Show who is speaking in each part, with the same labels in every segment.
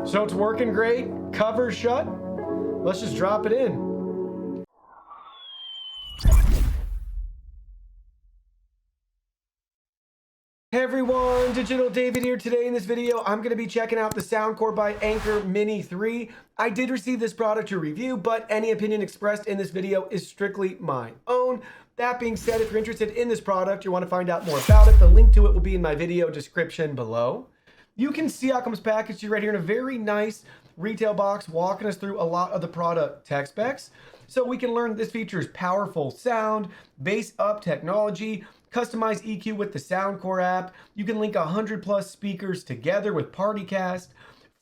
Speaker 1: So it's working great, cover shut. Let's just drop it in. Hey everyone, Digital David here. Today in this video, I'm going to be checking out the Soundcore by Anker Mini 3. I did receive this product to review, but any opinion expressed in this video is strictly my own. That being said, if you're interested in this product, you want to find out more about it, the link to it will be in my video description below. You can see how it comes packaged right here in a very nice retail box, walking us through a lot of the product tech specs. So we can learn this features powerful sound, BassUp technology, customized EQ with the Soundcore app. You can link 100+ speakers together with PartyCast.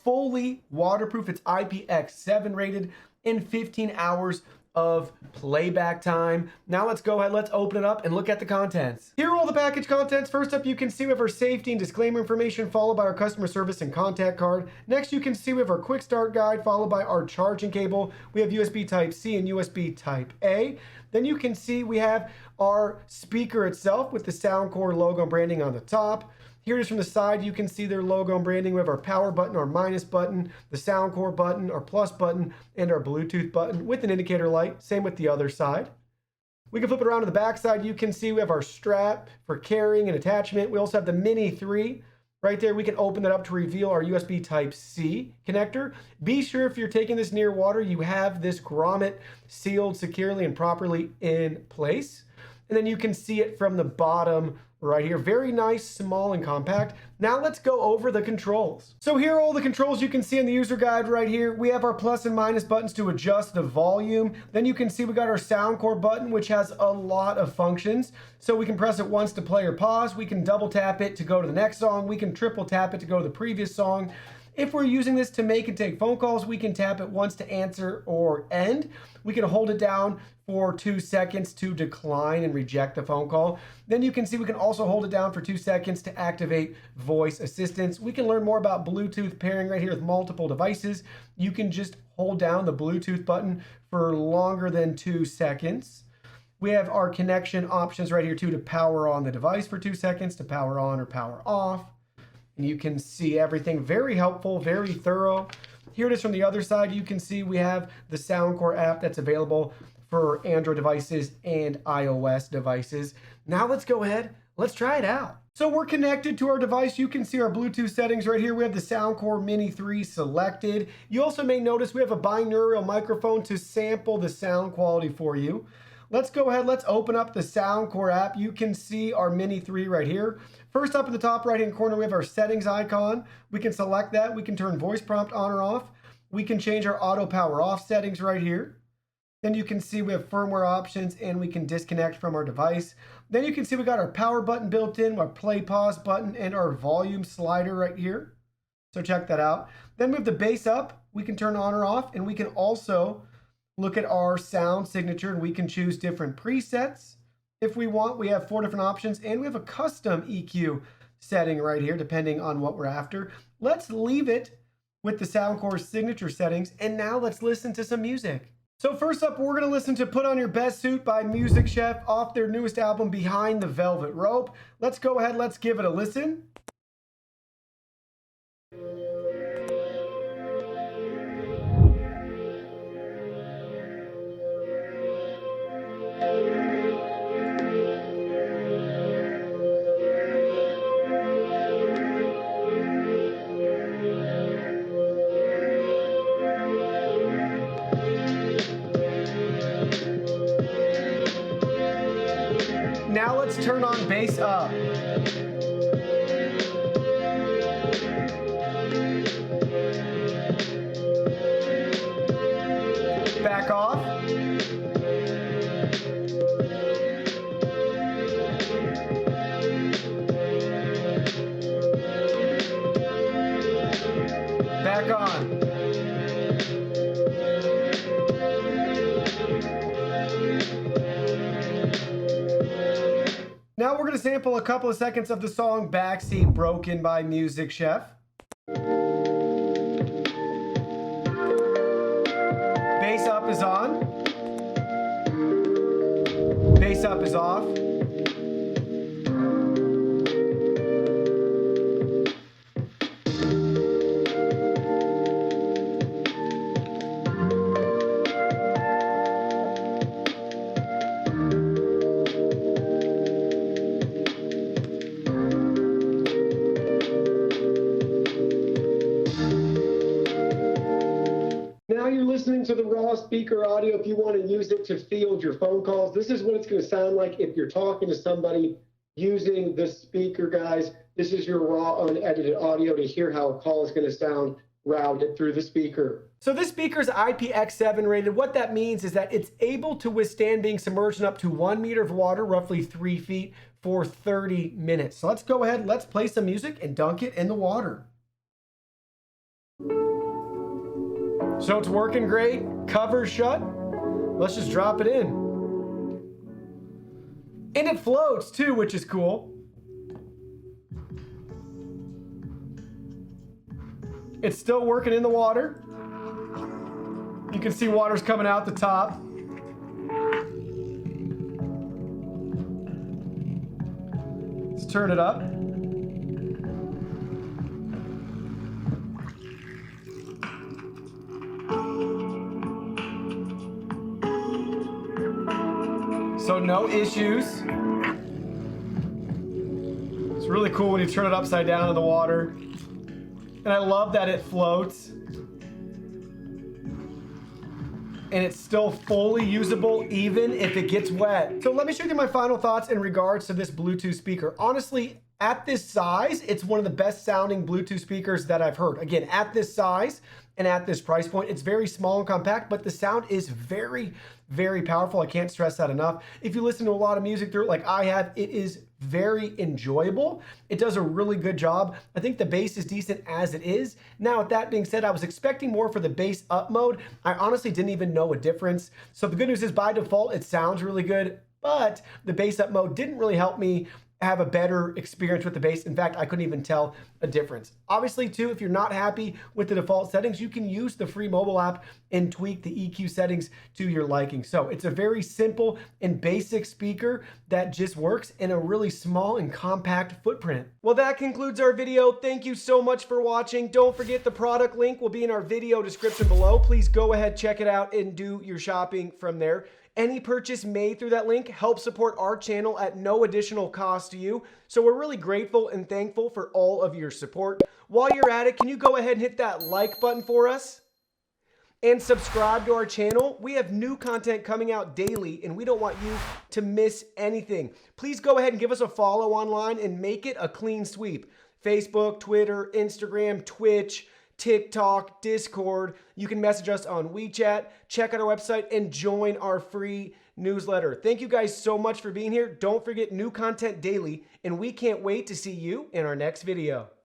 Speaker 1: Fully waterproof, it's IPX7 rated, in 15 hours of playback time. Now let's go ahead, let's open it up and look at the contents. Here are all the package contents. First up, you can see we have our safety and disclaimer information, followed by our customer service and contact card. Next, you can see we have our quick start guide, followed by our charging cable. We have USB Type-C and USB Type-A. Then you can see we have our speaker itself with the Soundcore logo and branding on the top. Here it is from the side. You can see their logo and branding. We have our power button, our minus button, the Soundcore button, our plus button, and our Bluetooth button with an indicator light. Same with the other side. We can flip it around to the back side. You can see we have our strap for carrying and attachment. We also have the Mini 3. Right there, we can open that up to reveal our USB Type-C connector. Be sure if you're taking this near water, you have this grommet sealed securely and properly in place. And then you can see it from the bottom right here. Very nice, small, and compact. Now let's go over the controls. So here are all the controls you can see in the user guide right here. We have our plus and minus buttons to adjust the volume. Then you can see we got our Soundcore button, which has a lot of functions. So we can press it once to play or pause. We can double tap it to go to the next song. We can triple tap it to go to the previous song. If we're using this to make and take phone calls, we can tap it once to answer or end. We can hold it down for 2 seconds to decline and reject the phone call. Then you can see we can also hold it down for 2 seconds to activate voice assistance. We can learn more about Bluetooth pairing right here with multiple devices. You can just hold down the Bluetooth button for longer than 2 seconds. We have our connection options right here too, to power on the device for 2 seconds, to power on or power off. And you can see everything. Very helpful, very thorough. Here it is from the other side. You can see we have the Soundcore app that's available for Android devices and iOS devices. Now let's go ahead, let's try it out. So we're connected to our device. You can see our Bluetooth settings right here. We have the Soundcore Mini 3 selected. You also may notice we have a binaural microphone to sample the sound quality for you. Let's go ahead, let's open up the Soundcore app. You can see our Mini 3 right here. First up in the top right-hand corner, we have our settings icon. We can select that. We can turn voice prompt on or off. We can change our auto power off settings right here. Then you can see we have firmware options and we can disconnect from our device. Then you can see we got our power button built in, our play pause button, and our volume slider right here. So check that out. Then we have the BassUp. We can turn on or off, and we can also look at our sound signature, and we can choose different presets. If we want, we have 4 different options, and we have a custom EQ setting right here, depending on what we're after. Let's leave it with the Soundcore signature settings, and now let's listen to some music. So first up, we're gonna listen to Put On Your Best Suit by Music Chef off their newest album, Behind the Velvet Rope. Let's go ahead, let's give it a listen. Now let's turn on BassUp. Back off. Back on. Now we're going to sample a couple of seconds of the song Backseat Broken by Music Chef. BassUp is on. BassUp is off.
Speaker 2: listening to the raw speaker audio, if you want to use it to field your phone calls, this is what it's going to sound like if you're talking to somebody using the speaker, guys. This is your raw, unedited audio to hear how a call is going to sound routed through the speaker.
Speaker 1: So this speaker is IPX7 rated. What that means is that it's able to withstand being submerged in up to 1 meter of water, roughly 3 feet, for 30 minutes. So let's go ahead, let's play some music and dunk it in the water. So it's working great, cover shut. Let's just drop it in. And it floats too, which is cool. It's still working in the water. You can see water's coming out the top. Let's turn it up. So no issues. It's really cool when you turn it upside down in the water. And I love that it floats. And it's still fully usable even if it gets wet. So let me show you my final thoughts in regards to this Bluetooth speaker. Honestly, at this size, it's one of the best sounding Bluetooth speakers that I've heard. Again, at this size and at this price point, it's very small and compact, but the sound is very, very powerful. I can't stress that enough. If you listen to a lot of music through it like I have, it is very enjoyable. It does a really good job. I think the bass is decent as it is. Now, with that being said, I was expecting more for the bass up mode. I honestly didn't even know a difference. So the good news is by default, it sounds really good, but the bass up mode didn't really help me have a better experience with the bass. In fact, I couldn't even tell a difference. Obviously, too, if you're not happy with the default settings, you can use the free mobile app and tweak the EQ settings to your liking. So it's a very simple and basic speaker that just works in a really small and compact footprint. Well, that concludes our video. Thank you so much for watching. Don't forget the product link will be in our video description below. Please go ahead, check it out, and do your shopping from there. Any purchase made through that link helps support our channel at no additional cost to you. So we're really grateful and thankful for all of your support. While you're at it, can you go ahead and hit that like button for us? And subscribe to our channel. We have new content coming out daily and we don't want you to miss anything. Please go ahead and give us a follow online and make it a clean sweep. Facebook, Twitter, Instagram, Twitch, TikTok, Discord. You can message us on WeChat, check out our website, and join our free newsletter. Thank you guys so much for being here. Don't forget new content daily, and we can't wait to see you in our next video.